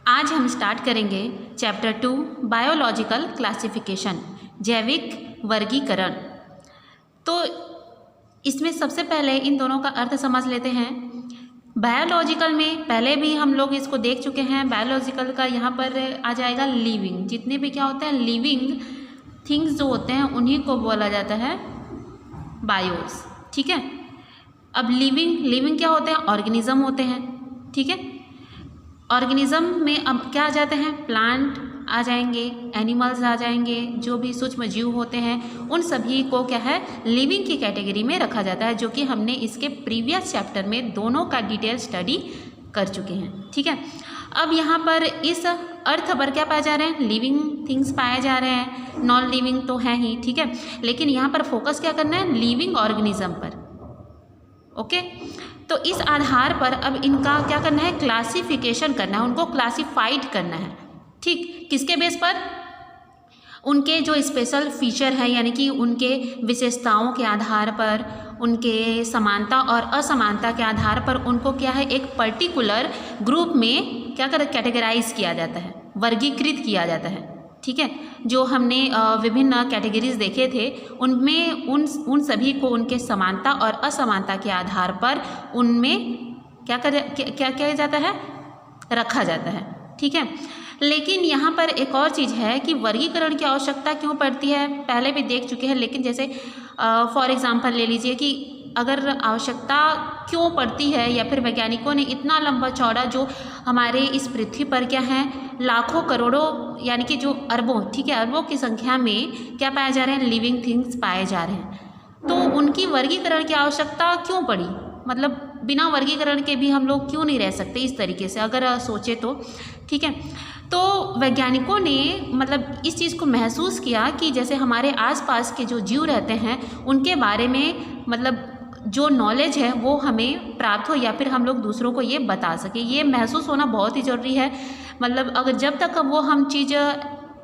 आज हम स्टार्ट करेंगे चैप्टर 2 बायोलॉजिकल क्लासिफिकेशन, जैविक वर्गीकरण। तो इसमें सबसे पहले इन दोनों का अर्थ समझ लेते हैं। बायोलॉजिकल में पहले भी हम लोग इसको देख चुके हैं। बायोलॉजिकल का यहाँ पर आ जाएगा लिविंग, जितने भी क्या होते हैं लिविंग थिंग्स जो होते हैं उन्हीं को बोला जाता है बायोस। ठीक है, अब लिविंग क्या होते हैं? ऑर्गेनिज्म होते हैं। ठीक है, ऑर्गेनिज्म में अब क्या आ जाते हैं? प्लांट आ जाएंगे, एनिमल्स आ जाएंगे, जो भी सूक्ष्म जीव होते हैं उन सभी को क्या है लिविंग की कैटेगरी में रखा जाता है, जो कि हमने इसके प्रीवियस चैप्टर में दोनों का डिटेल स्टडी कर चुके हैं। ठीक है, अब यहाँ पर इस अर्थ पर क्या पाए जा रहे हैं? लिविंग थिंग्स पाए जा रहे हैं, नॉन लिविंग तो है ही। ठीक है, लेकिन यहाँ पर फोकस क्या करना है? लिविंग ऑर्गेनिज्म पर। ओके, तो इस आधार पर अब इनका क्या करना है? क्लासिफिकेशन करना है, उनको क्लासिफाइड करना है। ठीक, किसके बेस पर? उनके जो स्पेशल फीचर है, यानी कि उनके विशेषताओं के आधार पर, उनके समानता और असमानता के आधार पर उनको क्या है एक पर्टिकुलर ग्रुप में क्या कर कैटेगराइज किया जाता है, वर्गीकृत किया जाता है। ठीक है, जो हमने विभिन्न कैटेगरीज देखे थे उनमें उन सभी को उनके समानता और असमानता के आधार पर उनमें क्या किया जाता है? रखा जाता है। ठीक है, लेकिन यहाँ पर एक और चीज़ है कि वर्गीकरण की आवश्यकता क्यों पड़ती है, पहले भी देख चुके हैं। लेकिन जैसे फॉर एग्जांपल ले लीजिए कि अगर आवश्यकता क्यों पड़ती है, या फिर वैज्ञानिकों ने इतना लंबा चौड़ा जो हमारे इस पृथ्वी पर क्या है लाखों करोड़ों यानी कि जो अरबों, ठीक है अरबों की संख्या में क्या पाए जा रहे हैं? लिविंग थिंग्स पाए जा रहे हैं, तो उनकी वर्गीकरण की आवश्यकता क्यों पड़ी? मतलब बिना वर्गीकरण के भी हम लोग क्यों नहीं रह सकते इस तरीके से अगर सोचे तो। ठीक है, तो वैज्ञानिकों ने मतलब इस चीज़ को महसूस किया कि जैसे हमारे आसपास के जो जीव रहते हैं उनके बारे में मतलब जो नॉलेज है वो हमें प्राप्त हो, या फिर हम लोग दूसरों को ये बता सके। ये महसूस होना बहुत ही ज़रूरी है। मतलब अगर जब तक वो हम चीज़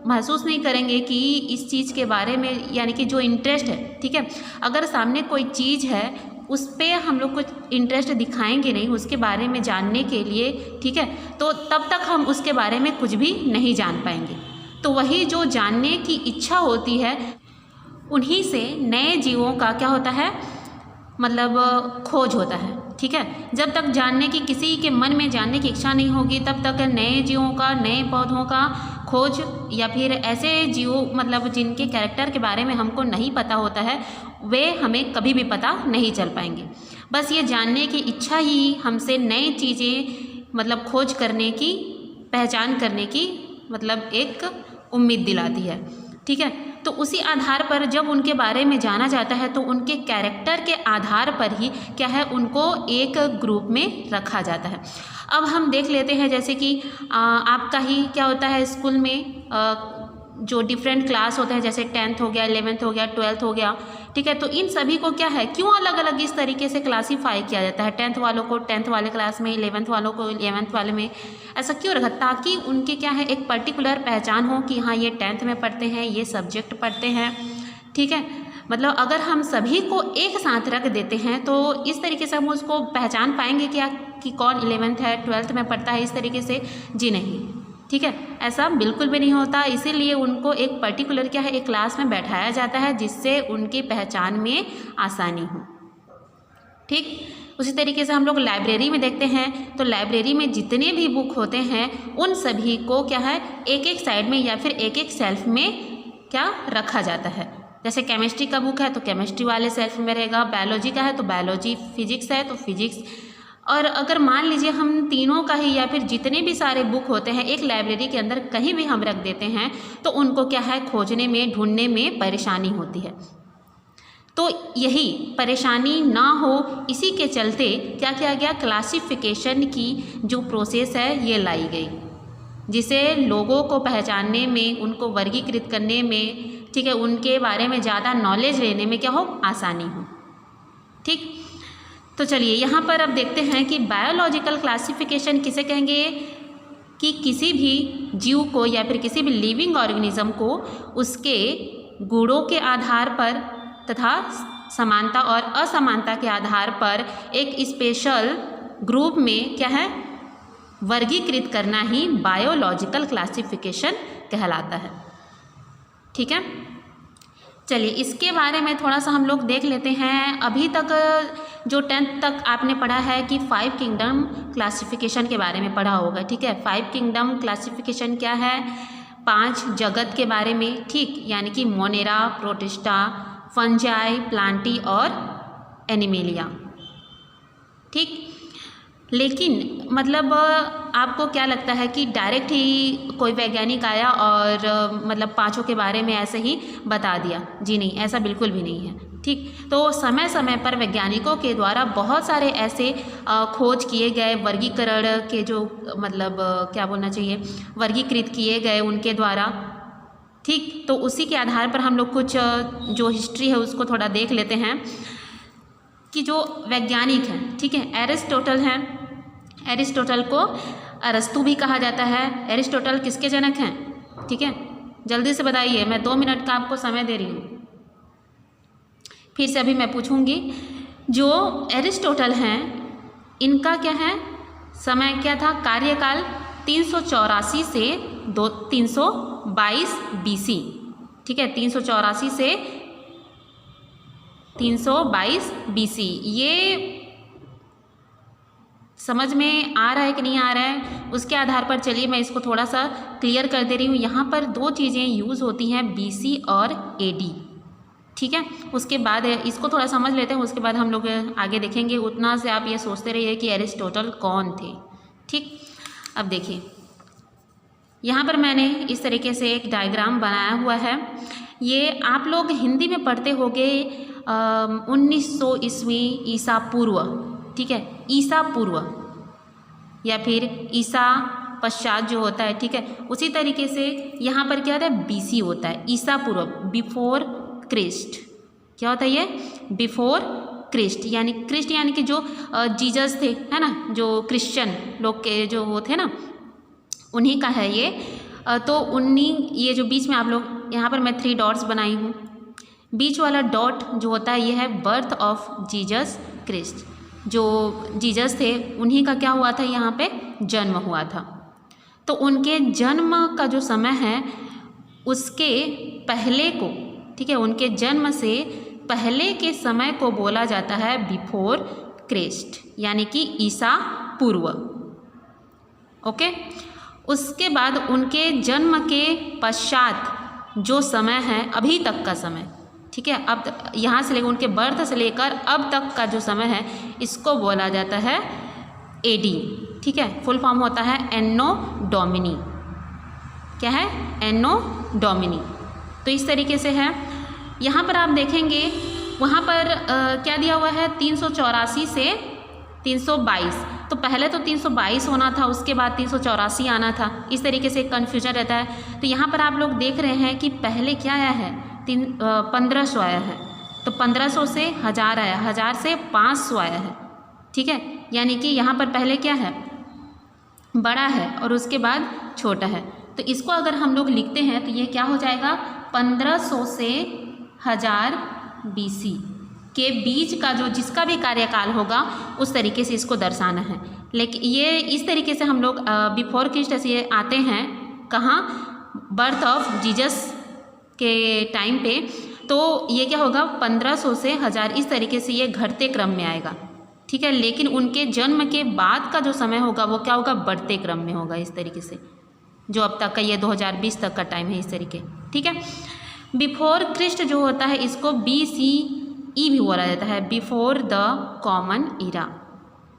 महसूस नहीं करेंगे कि इस चीज़ के बारे में, यानी कि जो इंटरेस्ट है, ठीक है अगर सामने कोई चीज़ है उस पर हम लोग कुछ इंटरेस्ट दिखाएंगे नहीं उसके बारे में जानने के लिए, ठीक है, तो तब तक हम उसके बारे में कुछ भी नहीं जान पाएंगे। तो वही जो जानने की इच्छा होती है उन्हीं से नए जीवों का क्या होता है मतलब खोज होता है। ठीक है, जब तक जानने की किसी के मन में जानने की इच्छा नहीं होगी तब तक नए जीवों का, नए पौधों का खोज, या फिर ऐसे जीव मतलब जिनके कैरेक्टर के बारे में हमको नहीं पता होता है वे हमें कभी भी पता नहीं चल पाएंगे। बस ये जानने की इच्छा ही हमसे नई चीज़ें मतलब खोज करने की, पहचान करने की मतलब एक उम्मीद दिलाती है। ठीक है, तो उसी आधार पर जब उनके बारे में जाना जाता है तो उनके कैरेक्टर के आधार पर ही क्या है उनको एक ग्रुप में रखा जाता है। अब हम देख लेते हैं जैसे कि आपका ही क्या होता है स्कूल में जो डिफरेंट क्लास होते हैं, जैसे 10th हो गया, 11th हो गया, 12th हो गया। ठीक है, तो इन सभी को क्या है क्यों अलग अलग इस तरीके से क्लासीफाई किया जाता है? 10th वालों को 10th वाले क्लास में, 11th वालों को 11th वाले में, ऐसा क्यों रखा? ताकि उनके क्या है एक पर्टिकुलर पहचान हो कि हाँ ये 10th में पढ़ते हैं, ये सब्जेक्ट पढ़ते हैं। ठीक है, मतलब अगर हम सभी को एक साथ रख देते हैं तो इस तरीके से हम उसको पहचान पाएंगे क्या कि कौन 11th है, 12th में पढ़ता है इस तरीके से? जी नहीं। ठीक है, ऐसा बिल्कुल भी नहीं होता। इसीलिए उनको एक पर्टिकुलर क्या है एक क्लास में बैठाया जाता है जिससे उनकी पहचान में आसानी हो। ठीक, उसी तरीके से हम लोग लाइब्रेरी में देखते हैं तो लाइब्रेरी में जितने भी बुक होते हैं उन सभी को क्या है एक एक साइड में या फिर एक एक सेल्फ में क्या रखा जाता है। जैसे केमिस्ट्री का बुक है तो केमिस्ट्री वाले सेल्फ में रहेगा, बायोलॉजी का है तो बायोलॉजी, फिजिक्स है तो फिजिक्स। और अगर मान लीजिए हम तीनों का ही या फिर जितने भी सारे बुक होते हैं एक लाइब्रेरी के अंदर कहीं भी हम रख देते हैं तो उनको क्या है खोजने में, ढूंढने में परेशानी होती है। तो यही परेशानी ना हो इसी के चलते क्या किया गया, क्लासिफिकेशन की जो प्रोसेस है ये लाई गई, जिसे लोगों को पहचानने में, उनको वर्गीकृत करने में, ठीक है उनके बारे में ज़्यादा नॉलेज लेने में क्या हो आसानी हो। ठीक, तो चलिए यहाँ पर अब देखते हैं कि बायोलॉजिकल क्लासिफिकेशन किसे कहेंगे कि किसी भी जीव को या फिर किसी भी लिविंग ऑर्गेनिज्म को उसके गुणों के आधार पर तथा समानता और असमानता के आधार पर एक स्पेशल ग्रुप में क्या है वर्गीकृत करना ही बायोलॉजिकल क्लासिफिकेशन कहलाता है। ठीक है, चलिए इसके बारे में थोड़ा सा हम लोग देख लेते हैं। अभी तक जो 10th तक आपने पढ़ा है कि 5 किंगडम क्लासिफिकेशन के बारे में पढ़ा होगा। ठीक है, 5 किंगडम क्लासिफिकेशन क्या है? 5 जगत के बारे में, ठीक, यानी कि मोनेरा, प्रोटिस्टा, फंजाई, प्लांटी और एनिमेलिया। ठीक, लेकिन मतलब आपको क्या लगता है कि डायरेक्ट ही कोई वैज्ञानिक आया और मतलब 5 के बारे में ऐसे ही बता दिया? जी नहीं, ऐसा बिल्कुल भी नहीं है। ठीक, तो समय समय पर वैज्ञानिकों के द्वारा बहुत सारे ऐसे खोज किए गए, वर्गीकरण के जो मतलब क्या बोलना चाहिए, वर्गीकृत किए गए उनके द्वारा। ठीक, तो उसी के आधार पर हम लोग कुछ जो हिस्ट्री है उसको थोड़ा देख लेते हैं कि जो वैज्ञानिक हैं, ठीक है, एरिस्टोटल हैं। एरिस्टोटल को अरस्तु भी कहा जाता है। एरिस्टोटल किसके जनक हैं? ठीक है, जल्दी से बताइए, मैं 2 मिनट का आपको समय दे रही हूँ। फिर से अभी मैं पूछूंगी। जो एरिस्टोटल हैं इनका क्या है समय, क्या था कार्यकाल? 384 से 322 BC। ठीक है, 384 से 322 BC। ये समझ में आ रहा है कि नहीं आ रहा है, उसके आधार पर चलिए मैं इसको थोड़ा सा क्लियर कर दे रही हूँ। यहाँ पर 2 चीज़ें यूज़ होती हैं, BC और AD। ठीक है, उसके बाद इसको थोड़ा समझ लेते हैं, उसके बाद हम लोग आगे देखेंगे। उतना से आप ये सोचते रहिए कि एरिस्टोटल कौन थे। ठीक, अब देखिए यहाँ पर मैंने इस तरीके से एक डायग्राम बनाया हुआ है। ये आप लोग हिंदी में पढ़ते होंगे 1900 ईस्वी ईसा पूर्व। ठीक है, ईसा पूर्व या फिर ईसा पश्चात जो होता है। ठीक है, उसी तरीके से यहाँ पर क्या होता है? BC होता है, ईसा पूर्व, बिफोर क्रिस्ट। क्या होता है ये? बिफोर क्रिस्ट, यानी क्रिस्ट यानी कि जो जीसस थे, है ना, जो क्रिश्चियन लोग के जो वो थे ना, उन्हीं का है ये। तो ये जो बीच में आप लोग यहाँ पर मैं 3 डॉट्स बनाई हूँ, बीच वाला डॉट जो होता है ये है बर्थ ऑफ जीसस क्रिस्ट। जो जीसस थे उन्हीं का क्या हुआ था? यहाँ पे जन्म हुआ था। तो उनके जन्म का जो समय है उसके पहले को, ठीक है, उनके जन्म से पहले के समय को बोला जाता है बिफोर क्रिस्ट, यानी कि ईसा पूर्व। ओके, उसके बाद उनके जन्म के पश्चात जो समय है, अभी तक का समय, ठीक है, अब यहाँ से लेकर उनके बर्थ से लेकर अब तक का जो समय है इसको बोला जाता है AD। ठीक है, फुल फॉर्म होता है एन्नो डोमिनी। क्या है? एन्नो डोमिनी। तो इस तरीके से है। यहाँ पर आप देखेंगे वहाँ पर क्या दिया हुआ है? 384 से 322। तो पहले तो 322 होना था, उसके बाद 384 आना था। इस तरीके से कन्फ्यूजन रहता है। तो यहाँ पर आप लोग देख रहे हैं कि पहले क्या आया है? 1500 आया है। तो 1500 से 1000 आया, 1000 से 500 आया है। ठीक है, यानी कि यहाँ पर पहले क्या है? बड़ा है और उसके बाद छोटा है। तो इसको अगर हम लोग लिखते हैं तो ये क्या हो जाएगा? 1500 से 1000 BC के बीच का जो जिसका भी कार्यकाल होगा उस तरीके से इसको दर्शाना है। लेकिन ये इस तरीके से हम लोग बिफोर क्रिस्ट से आते हैं कहाँ? बर्थ ऑफ जीसस के टाइम पे। तो ये क्या होगा? 1500 से 1000 इस तरीके से ये घटते क्रम में आएगा। ठीक है, लेकिन उनके जन्म के बाद का जो समय होगा वो क्या होगा? बढ़ते क्रम में होगा। इस तरीके से जो अब तक का ये 2020 तक का टाइम है, इस तरीके। ठीक है, बिफोर क्रिस्ट जो होता है इसको BCE भी बोला जाता है, बिफोर द कॉमन इरा।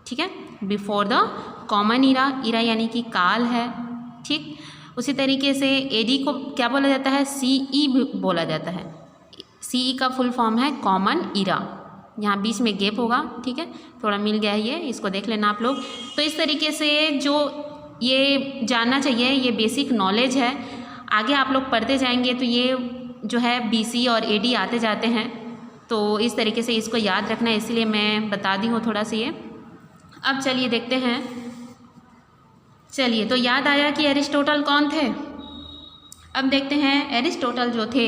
ठीक है, बिफोर द कॉमन इरा, इरा यानी कि काल है। ठीक, उसी तरीके से AD को क्या बोला जाता है? CE भी बोला जाता है। CE का फुल फॉर्म है कॉमन इरा। यहाँ बीच में गैप होगा। ठीक है, थोड़ा मिल गया है ये, इसको देख लेना आप लोग। तो इस तरीके से जो ये जानना चाहिए, ये बेसिक नॉलेज है। आगे आप लोग पढ़ते जाएंगे तो ये जो है BC और AD आते जाते हैं। तो इस तरीके से इसको याद रखना है, इसलिए मैं बता दी हूँ थोड़ा सा ये। अब चलिए देखते हैं। चलिए, तो याद आया कि एरिस्टोटल कौन थे। अब देखते हैं एरिस्टोटल जो थे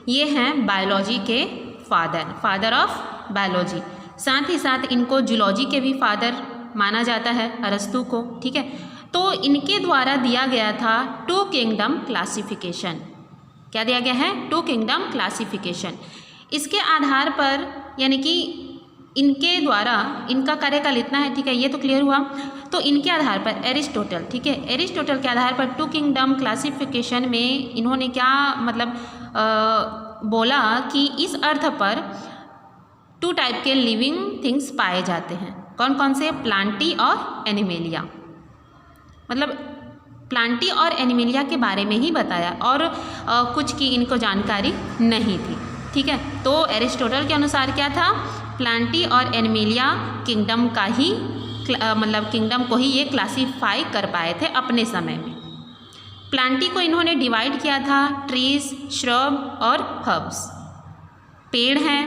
ये हैं बायोलॉजी के फादर ऑफ बायोलॉजी। साथ ही साथ इनको जूलॉजी के भी फादर माना जाता है, अरस्तु को। ठीक है, तो इनके द्वारा दिया गया था 2 किंगडम क्लासिफिकेशन। क्या दिया गया है? 2 किंगडम क्लासिफिकेशन। इसके आधार पर यानी कि इनके द्वारा इनका कार्यकाल इतना है, ठीक है, ये तो क्लियर हुआ। तो इनके आधार पर एरिस्टोटल, ठीक है, एरिस्टोटल के आधार पर 2 किंगडम क्लासिफिकेशन में इन्होंने क्या मतलब बोला कि इस अर्थ पर 2 टाइप के लिविंग थिंग्स पाए जाते हैं। कौन कौन से? प्लांटी और एनिमेलिया। मतलब प्लांटी और एनिमेलिया के बारे में ही बताया और कुछ की इनको जानकारी नहीं थी, ठीक है। तो एरिस्टोटल के अनुसार क्या था? प्लांटी और एनिमेलिया किंगडम का ही मतलब किंगडम को ही ये क्लासीफाई कर पाए थे अपने समय में। प्लांटी को इन्होंने डिवाइड किया था ट्रीज, श्रब और हर्ब्स। पेड़ हैं,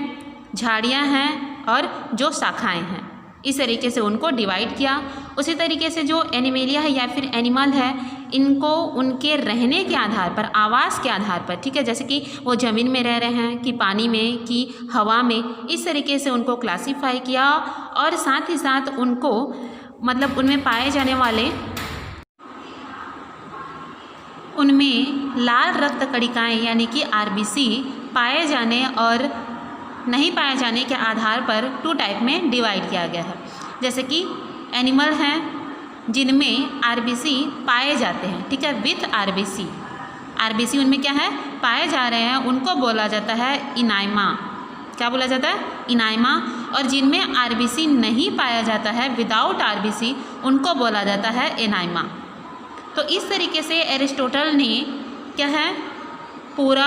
झाड़ियाँ हैं और जो शाखाएं हैं, इस तरीके से उनको डिवाइड किया। उसी तरीके से जो एनिमेलिया है या फिर एनिमल है, इनको उनके रहने के आधार पर, आवास के आधार पर, ठीक है, जैसे कि वो ज़मीन में रह रहे हैं कि पानी में कि हवा में, इस तरीके से उनको क्लासीफाई किया। और साथ ही साथ उनको मतलब उनमें पाए जाने वाले, उनमें लाल रक्त कणिकाएँ यानी कि आरबीसी पाए जाने और नहीं पाए जाने के आधार पर 2 टाइप में डिवाइड किया गया है। जैसे कि एनिमल हैं जिनमें आरबीसी पाए जाते हैं, ठीक है, विथ आरबीसी, आरबीसी उनमें क्या है? पाए जा रहे हैं, उनको बोला जाता है इनाइमा। क्या बोला जाता है? इनाइमा। और जिनमें आरबीसी नहीं पाया जाता है, विदाउट आरबीसी, उनको बोला जाता है एनाइमा। तो इस तरीके से एरिस्टोटल ने क्या है पूरा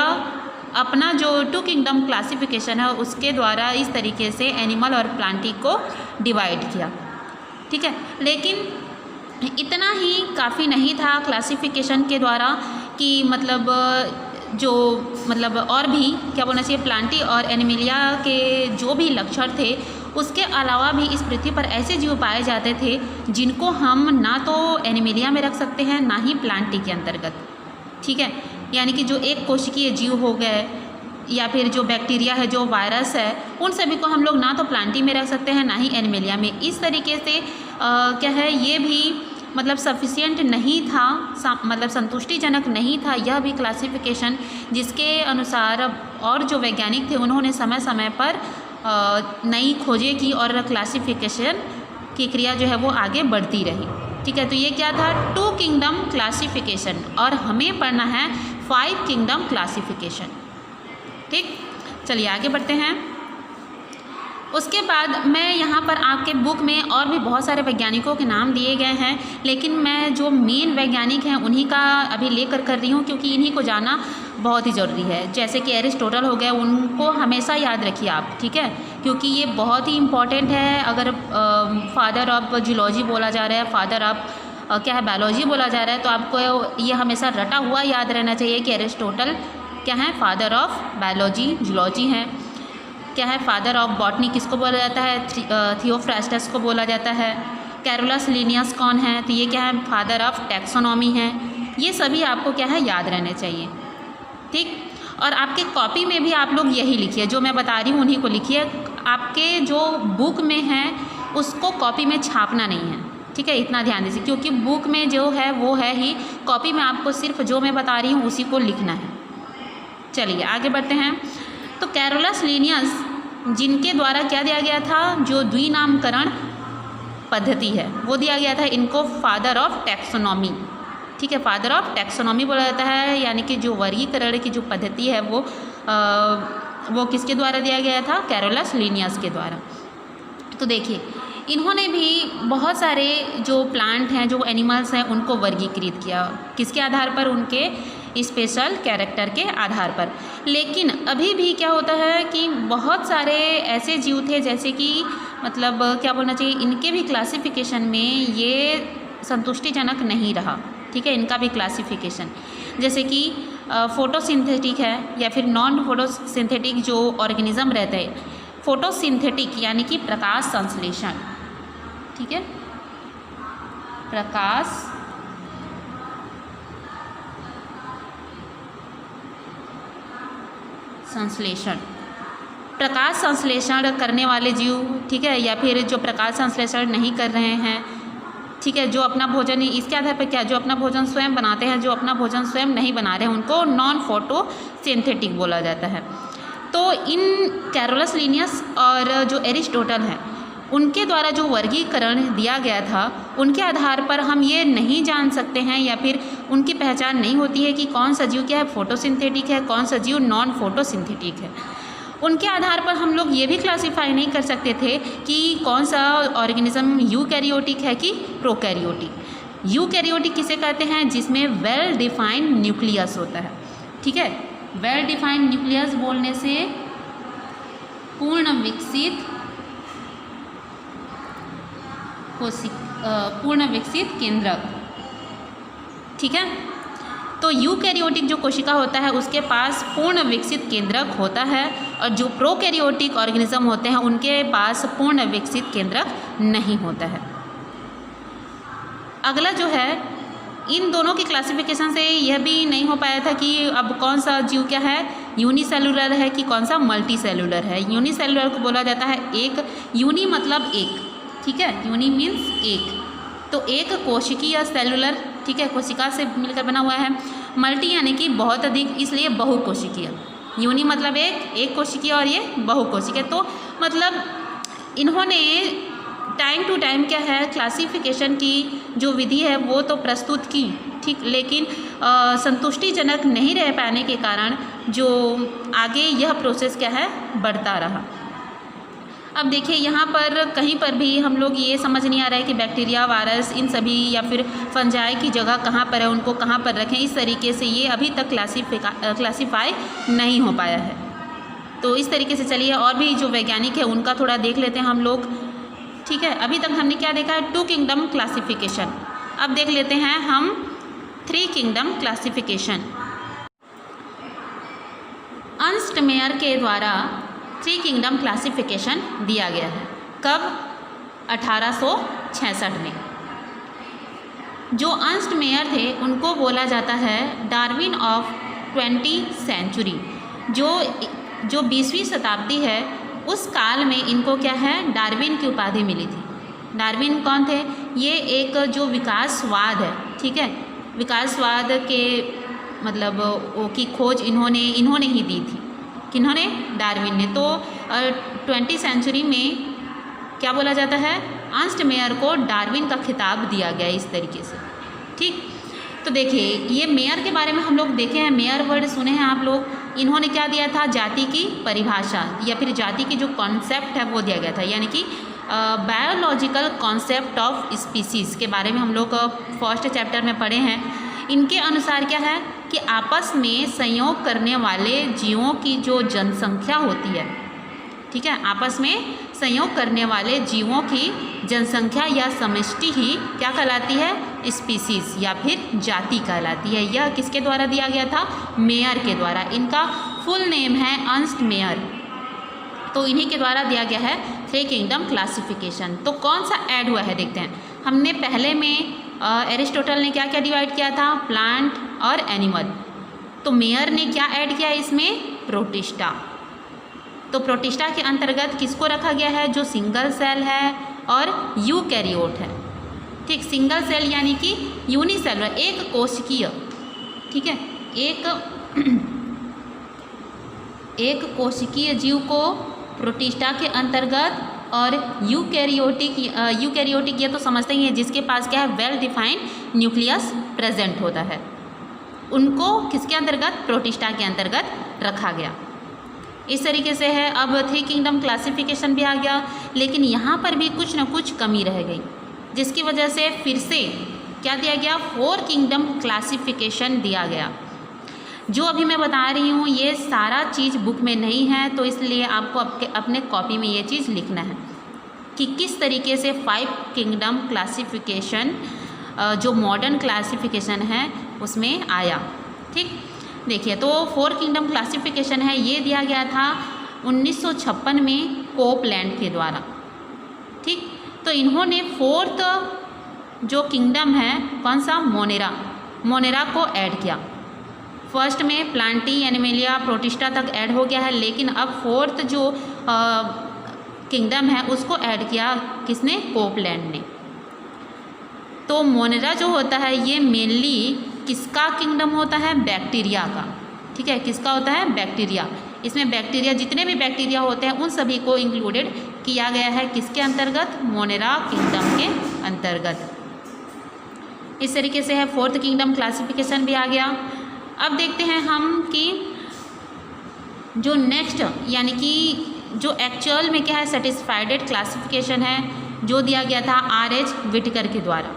अपना जो 2 किंगडम क्लासिफिकेशन है उसके द्वारा इस तरीके से एनिमल और प्लांटी को डिवाइड किया, ठीक है। लेकिन इतना ही काफ़ी नहीं था क्लासिफिकेशन के द्वारा कि मतलब जो मतलब और भी क्या बोलना चाहिए, प्लांटी और एनिमेलिया के जो भी लक्षण थे, उसके अलावा भी इस पृथ्वी पर ऐसे जीव पाए जाते थे जिनको हम ना तो एनिमेलिया में रख सकते हैं ना ही प्लांटी के अंतर्गत, ठीक है। यानी कि जो एक कोशिकीय जीव हो गए या फिर जो बैक्टीरिया है, जो वायरस है, उन सभी को हम लोग ना तो प्लांटी में रख सकते हैं ना ही एनिमेलिया में। इस तरीके से क्या है, ये भी मतलब सफिशिएंट नहीं था, मतलब संतुष्टिजनक नहीं था यह भी क्लासिफिकेशन, जिसके अनुसार और जो वैज्ञानिक थे उन्होंने समय समय पर नई खोजें की और क्लासिफिकेशन की क्रिया जो है वो आगे बढ़ती रही, ठीक है। तो ये क्या था? 2 किंगडम क्लासिफिकेशन, और हमें पढ़ना है 5 किंगडम क्लासिफिकेशन, ठीक। चलिए आगे बढ़ते हैं। उसके बाद मैं यहाँ पर आपके बुक में और भी बहुत सारे वैज्ञानिकों के नाम दिए गए हैं, लेकिन मैं जो मेन वैज्ञानिक हैं उन्हीं का अभी लेकर कर रही हूँ, क्योंकि इन्हीं को जानना बहुत ही ज़रूरी है। जैसे कि एरिस्टोटल हो गया, उनको हमेशा याद रखिए आप, ठीक है, क्योंकि ये बहुत ही इम्पॉर्टेंट है। अगर फादर ऑफ जूलॉजी बोला जा रहा है, फादर ऑफ क्या है बायोलॉजी बोला जा रहा है, तो आपको ये हमेशा रटा हुआ याद रहना चाहिए कि एरिस्टोटल क्या है? फादर ऑफ बायोलॉजी, जूलॉजी है। क्या है? फादर ऑफ बॉटनी किसको बोला जाता है? थियोफ्रास्टस को बोला जाता है। कैरोलस लिनियस कौन है? तो ये क्या है? फादर ऑफ टैक्सोनॉमी है। ये सभी आपको क्या है याद रहने चाहिए, ठीक। और आपके कॉपी में भी आप लोग यही लिखिए, जो मैं बता रही हूँ उन्हीं को लिखिए। आपके जो बुक में है उसको कॉपी में छापना नहीं है, ठीक है, इतना ध्यान दीजिए, क्योंकि बुक में जो है वो है ही, कॉपी में आपको सिर्फ जो मैं बता रही हूँ उसी को लिखना है। चलिए आगे बढ़ते हैं। तो कैरोलस लिनियस, जिनके द्वारा क्या दिया गया था, जो द्विनामकरण पद्धति है वो दिया गया था इनको फादर ऑफ टैक्सोनॉमी, ठीक है, फादर ऑफ टैक्सोनॉमी बोला जाता है। यानी कि जो वर्गीकरण की जो पद्धति है वो किसके द्वारा दिया गया था? कैरोलस लिनियस के द्वारा। तो देखिए इन्होंने भी बहुत सारे जो प्लांट हैं, जो एनिमल्स हैं, उनको वर्गीकृत किया। किसके आधार पर? उनके स्पेशल कैरेक्टर के आधार पर। लेकिन अभी भी क्या होता है कि बहुत सारे ऐसे जीव थे, जैसे कि मतलब क्या बोलना चाहिए, इनके भी क्लासिफिकेशन में ये संतुष्टिजनक नहीं रहा, ठीक है, इनका भी क्लासिफिकेशन। जैसे कि फोटोसिंथेटिक है या फिर नॉन फोटोसिंथेटिक जो ऑर्गेनिज्म रहते हैं। फोटोसिंथेटिक यानी कि प्रकाश संश्लेषण, ठीक है, प्रकाश संश्लेषण, प्रकाश संश्लेषण करने वाले जीव, ठीक है, या फिर जो प्रकाश संश्लेषण नहीं कर रहे हैं ठीक है, जो अपना भोजन, इसके आधार पर क्या, जो अपना भोजन स्वयं बनाते हैं, जो अपना भोजन स्वयं नहीं बना रहे हैं, उनको नॉन फोटोसिंथेटिक बोला जाता है। तो इन कैरोलस लिनियस और जो एरिस्टोटल हैं उनके द्वारा जो वर्गीकरण दिया गया था, उनके आधार पर हम ये नहीं जान सकते हैं या फिर उनकी पहचान नहीं होती है कि कौन सा जीव क्या है, फोटोसिंथेटिक है, कौन सा जीव नॉन फोटोसिंथेटिक है। उनके आधार पर हम लोग ये भी क्लासीफाई नहीं कर सकते थे कि कौन सा ऑर्गेनिज्म यूकैरियोटिक है कि प्रोकैरियोटिक। यूकैरियोटिक किसे कहते हैं, जिसमें वेल डिफाइंड न्यूक्लियस होता है। ठीक है, वेल डिफाइंड न्यूक्लियस बोलने से पूर्ण विकसित केंद्रक। ठीक है, तो यूकैरियोटिक जो कोशिका होता है उसके पास पूर्ण विकसित केंद्रक होता है, और जो प्रोकैरियोटिक ऑर्गेनिज्म होते हैं उनके पास पूर्ण विकसित केंद्रक नहीं होता है। अगला जो है, इन दोनों की क्लासिफिकेशन से यह भी नहीं हो पाया था कि अब कौन सा जीव क्या है, यूनिसेलुलर है कि कौन सा मल्टी सेलुलर है। यूनिसेलुलर को बोला जाता है एक, यूनि मतलब एक, ठीक है, यूनि मीन्स एक, तो एक कोशिकीय सेलुलर, ठीक है, कोशिका से मिलकर बना हुआ है। मल्टी यानी कि बहुत अधिक, इसलिए बहुकोशिकीय। यूनि मतलब एक कोशिकीय और ये बहुकोशिकीय। तो मतलब इन्होंने टाइम टू टाइम क्या है, क्लासिफिकेशन की जो विधि है वो तो प्रस्तुत की, ठीक, लेकिन संतुष्टिजनक नहीं रह पाने के कारण जो आगे यह प्रोसेस क्या है, बढ़ता रहा। अब देखिए यहाँ पर कहीं पर भी हम लोग ये समझ नहीं आ रहा है कि बैक्टीरिया, वायरस, इन सभी या फिर फंजाई की जगह कहाँ पर है, उनको कहाँ पर रखें, इस तरीके से ये अभी तक क्लासीफाई नहीं हो पाया है। तो इस तरीके से चलिए और भी जो वैज्ञानिक है उनका थोड़ा देख लेते हैं हम लोग। ठीक है, अभी तक हमने क्या देखा है, 2 किंगडम क्लासिफिकेशन। अब देख लेते हैं हम 3 किंगडम क्लासिफिकेशन। अर्नस्ट मेयर के द्वारा 3 किंगडम क्लासिफिकेशन दिया गया है। कब? 1866 में। जो अर्नस्ट मेयर थे उनको बोला जाता है डार्विन ऑफ 20th सेंचुरी। जो 20वीं शताब्दी है उस काल में इनको क्या है, डार्विन की उपाधि मिली थी। डार्विन कौन थे? ये एक जो विकासवाद है, ठीक है, विकासवाद के मतलब वो की खोज इन्होंने ही दी थी। किन्होंने? डार्विन ने। तो 20th सेंचुरी में क्या बोला जाता है, अर्नस्ट मेयर को डार्विन का खिताब दिया गया इस तरीके से। ठीक, तो देखिए ये मेयर के बारे में हम लोग देखे हैं, मेयर वर्ड सुने हैं आप लोग। इन्होंने क्या दिया था, जाति की परिभाषा या फिर जाति की जो कॉन्सेप्ट है वो दिया गया था, यानी कि बायोलॉजिकल कॉन्सेप्ट ऑफ स्पीसीज़ के बारे में हम लोग फर्स्ट चैप्टर में पढ़े हैं। इनके अनुसार क्या है कि आपस में संयोग करने वाले जीवों की जो जनसंख्या होती है, ठीक है, आपस में संयोग करने वाले जीवों की जनसंख्या या समष्टि ही क्या कहलाती है, स्पीसीज़ या फिर जाति कहलाती है। यह किसके द्वारा दिया गया था, मेयर के द्वारा। इनका फुल नेम है अर्नस्ट मेयर। तो इन्हीं के द्वारा दिया गया है 3 किंगडम क्लासिफिकेशन। तो कौन सा ऐड हुआ है देखते हैं। हमने पहले में एरिस्टोटल ने क्या क्या डिवाइड किया था, प्लांट और एनिमल। तो मेयर ने क्या ऐड किया इसमें, प्रोटिस्टा। तो प्रोटिस्टा के अंतर्गत किसको रखा गया है, जो सिंगल सेल है और यूकैरियोट है। ठीक, सिंगल सेल यानी कि यूनिसेलुलर, एक कोशिकीय, ठीक है, एक कोशिकीय जीव को प्रोटिस्टा के अंतर्गत, और यूकैरियोटिक ये तो समझते ही हैं, जिसके पास क्या है, वेल डिफाइंड न्यूक्लियस प्रेजेंट होता है, उनको किसके अंतर्गत, प्रोटिस्टा के अंतर्गत रखा गया। इस तरीके से है। अब 3 किंगडम क्लासिफिकेशन भी आ गया, लेकिन यहाँ पर भी कुछ न कुछ कमी रह गई, जिसकी वजह से फिर से क्या दिया गया, 4 किंगडम क्लासिफिकेशन दिया गया। जो अभी मैं बता रही हूँ ये सारा चीज़ बुक में नहीं है, तो इसलिए आपको अपने कॉपी में ये चीज़ लिखना है कि किस तरीके से 5 किंगडम क्लासिफिकेशन जो मॉडर्न क्लासिफिकेशन है उसमें आया। ठीक, देखिए तो 4 किंगडम क्लासिफिकेशन है, ये दिया गया था 1956 में कोपलैंड के द्वारा। ठीक, तो इन्होंने 4th जो किंगडम है कौन सा, मोनेरा को ऐड किया। फर्स्ट में प्लांटी, एनिमेलिया, प्रोटिस्टा तक ऐड हो गया है, लेकिन अब 4th जो किंगडम है उसको ऐड किया किसने, कोपलैंड ने। तो मोनेरा जो होता है ये मेनली किसका किंगडम होता है? बैक्टीरिया का। ठीक है, किसका होता है? बैक्टीरिया। इसमें बैक्टीरिया, जितने भी बैक्टीरिया होते हैं उन सभी को इंक्लूडेड किया गया है किसके अंतर्गत? मोनेरा किंगडम के अंतर्गत। इस तरीके से है फोर्थ किंगडम क्लासिफिकेशन भी आ गया। अब देखते हैं हम कि जो नेक्स्ट यानी कि जो एक्चुअल में क्या है सेटिस्फाइडेड क्लासिफिकेशन है जो दिया गया था R.H. विटकर के द्वारा।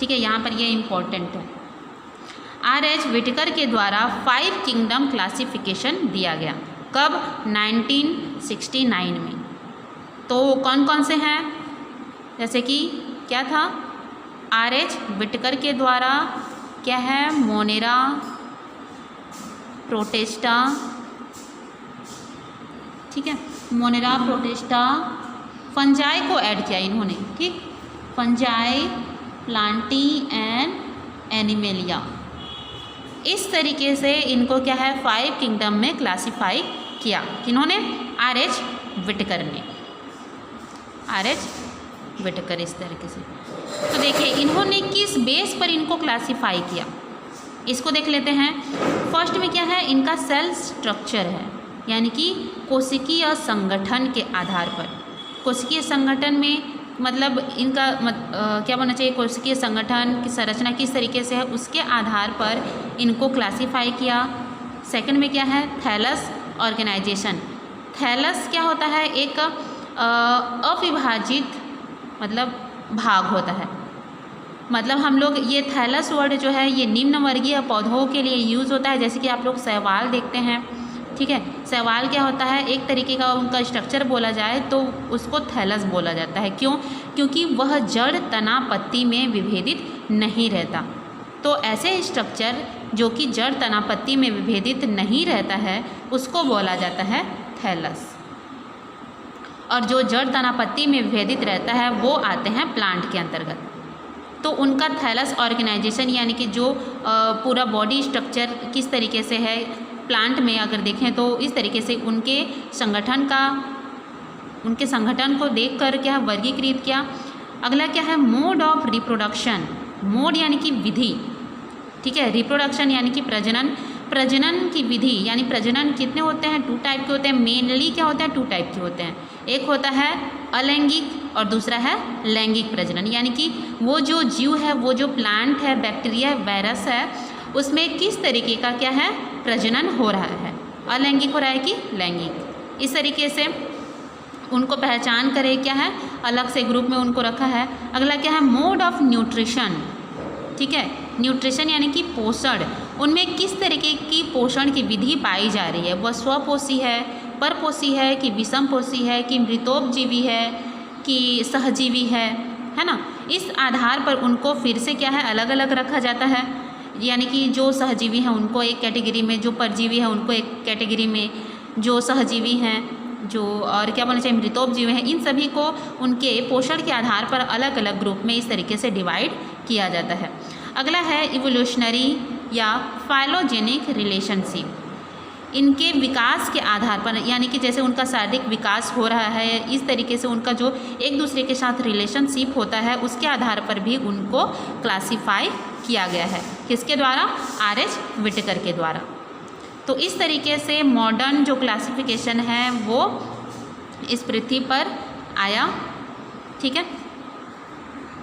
ठीक है, यहाँ पर ये इम्पोर्टेंट है। R.H. विटकर के द्वारा 5 किंगडम क्लासिफिकेशन दिया गया। कब? 1969 में। तो कौन कौन से हैं? जैसे कि क्या था? R.H. विटकर के द्वारा क्या है? मोनेरा, प्रोटेस्टा, ठीक है, मोनेरा, प्रोटेस्टा, फंजाई को ऐड किया इन्होंने। ठीक, फंजाई, प्लांटी एंड एनिमेलिया। इस तरीके से इनको क्या है 5 किंगडम में क्लासीफाई किया। किन्होंने? R.H. विटकर ने। R.H. विटकर इस तरीके से। तो देखिए इन्होंने किस बेस पर इनको क्लासीफाई किया, इसको देख लेते हैं। फर्स्ट में क्या है? इनका सेल स्ट्रक्चर है, यानी कि कोशिकीय संगठन के आधार पर। कोशिकीय संगठन में मतलब इनका क्या बोलना चाहिए? कोशिकीय संगठन की संरचना किस तरीके से है उसके आधार पर इनको क्लासीफाई किया। सेकंड में क्या है? Thallus organisation. थैलस क्या होता है? एक अविभाजित मतलब भाग होता है। मतलब हम लोग ये थैलस वर्ड जो है ये निम्न वर्गीय पौधों के लिए यूज़ होता है। जैसे कि आप लोग शैवाल देखते हैं। ठीक है, शैवाल क्या होता है? एक तरीके का उनका स्ट्रक्चर बोला जाए तो उसको थैलस बोला जाता है। क्यों? क्योंकि वह जड़, तना, पत्ती में विभेदित नहीं रहता। तो ऐसे स्ट्रक्चर जो कि जड़, तना, पत्ती में विभेदित नहीं रहता है उसको बोला जाता है थैलस। और जो जड़, तना, पत्ती में विभेदित रहता है वो आते हैं प्लांट के अंतर्गत। तो उनका थैलस ऑर्गेनाइजेशन यानी कि जो पूरा बॉडी स्ट्रक्चर किस तरीके से है प्लांट में अगर देखें तो इस तरीके से उनके संगठन को देखकर क्या वर्गीकृत किया। अगला क्या है? Mode of reproduction. मोड यानी कि विधि। ठीक है, रिप्रोडक्शन यानी कि प्रजनन। प्रजनन की विधि यानी प्रजनन कितने होते हैं? 2 टाइप के होते हैं। मेनली क्या होते हैं? 2 टाइप के होते हैं। एक होता है अलैंगिक और दूसरा है लैंगिक प्रजनन। यानी कि वो जो जीव है, वो जो प्लांट है, बैक्टीरिया, वायरस है, उसमें किस तरीके का क्या है प्रजनन हो रहा है, अलैंगिक हो रहा है कि लैंगिक। इस तरीके से उनको पहचान करें क्या है, अलग से ग्रुप में उनको रखा है। अगला क्या है? Mode of nutrition. ठीक है, न्यूट्रिशन यानी कि पोषण। उनमें किस तरीके की पोषण की विधि पाई जा रही है? वह स्वपोषी है, परपोषी है कि विषमपोषी है कि मृतोपजीवी है कि सहजीवी है ना। इस आधार पर उनको फिर से क्या है अलग अलग रखा जाता है। यानी कि जो सहजीवी हैं उनको एक कैटेगरी में, जो परजीवी हैं उनको एक कैटेगरी में, जो सहजीवी हैं जो और क्या बोलना चाहिए मृतोपजीवी हैं, इन सभी को उनके पोषण के आधार पर अलग अलग ग्रुप में इस तरीके से डिवाइड किया जाता है। अगला है इवोल्यूशनरी या फाइलोजेनिक रिलेशनशिप। इनके विकास के आधार पर यानी कि जैसे उनका शारीरिक विकास हो रहा है, इस तरीके से उनका जो एक दूसरे के साथ रिलेशनशिप होता है उसके आधार पर भी उनको क्लासीफाई किया गया है। किसके द्वारा? R.H. विटकर के द्वारा। तो इस तरीके से मॉडर्न जो क्लासिफिकेशन है वो इस पृथ्वी पर आया। ठीक है।